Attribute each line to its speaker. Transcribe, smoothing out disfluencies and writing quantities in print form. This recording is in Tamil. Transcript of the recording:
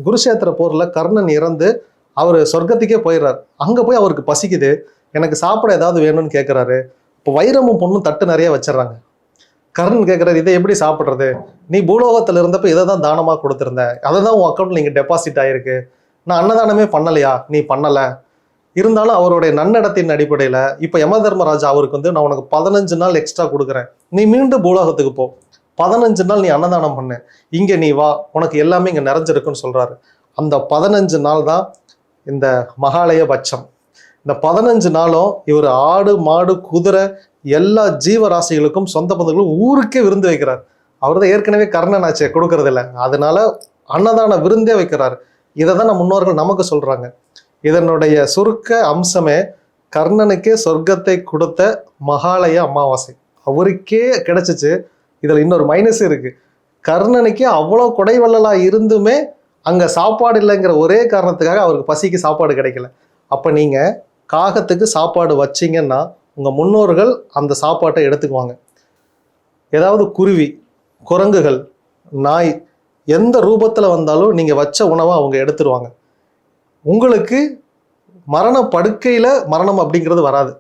Speaker 1: குருஷேத்திர போர்ல கர்ணன் இறந்து அவர் சொர்க்கத்துக்கே போயிடுறாரு. அங்க போய் அவருக்கு பசிக்குது, எனக்கு சாப்பிட ஏதாவது வேணும்னு கேட்கிறாரு. இப்போ வைரமும் பொண்ணும் தட்டு நிறைய வச்சிடறாங்க. கர்ணன் கேட்கிறாரு, இதை எப்படி சாப்பிட்றது? நீ பூலோகத்துல இருந்தப்ப இதை தான் தானமா கொடுத்திருந்த, அதை தான் உன் அக்கௌண்ட்ல நீங்க டெபாசிட் ஆயிருக்கு. நான் அன்னதானமே பண்ணலையா? நீ பண்ணல. இருந்தாலும் அவருடைய நன்னடத்தின் அடிப்படையில இப்ப யம தர்மராஜா அவருக்கு வந்து, நான் உனக்கு 15 நாள் எக்ஸ்ட்ரா கொடுக்குறேன், நீ மீண்டும் பூலோகத்துக்கு போ, 15 நாள் நீ அன்னதானம் பண்ணு, இங்க நீ வா, உனக்கு எல்லாமே இங்க நிறைஞ்சிருக்குன்னு சொல்றாரு. அந்த 15 நாள் தான் இந்த மகாலய பட்சம். இந்த 15 நாளும் இவர் ஆடு மாடு குதிரை எல்லா ஜீவராசிகளுக்கும் சொந்த பந்தங்களும் ஊருக்கே விருந்து வைக்கிறார். அவர் தான் ஏற்கனவே கர்ணன் ஆச்சே கொடுக்கறது இல்லை, அதனால அன்னதான விருந்தே வைக்கிறார். இதை தான் நம்ம முன்னோர்கள் நமக்கு சொல்றாங்க. இதனுடைய சுருக்க அம்சமே கர்ணனுக்கே சொர்க்கத்தை கொடுத்த மகாலய அமாவாசை அவருக்கே கிடைச்சிச்சு. இதுல இன்னொரு மைனஸ் இருக்கு. கர்ணனுக்கே அவ்வளவு கொடைவள்ளலா இருந்துமே அங்க சாப்பாடு இல்லைங்கிற ஒரே காரணத்துக்காக அவருக்கு பசிக்கு சாப்பாடு கிடைக்கல. அப்ப நீங்க காகத்துக்கு சாப்பாடு வச்சிங்கன்னா உங்க முன்னோர்கள் அந்த சாப்பாட்டை எடுத்துக்குவாங்க. ஏதாவது குருவி, குரங்குகள், நாய் எந்த ரூபத்துல வந்தாலும் நீங்க வச்ச உணவை அவங்க எடுத்துருவாங்க. உங்களுக்கு மரண படுக்கையில மரணம் அப்படிங்கிறது வராது.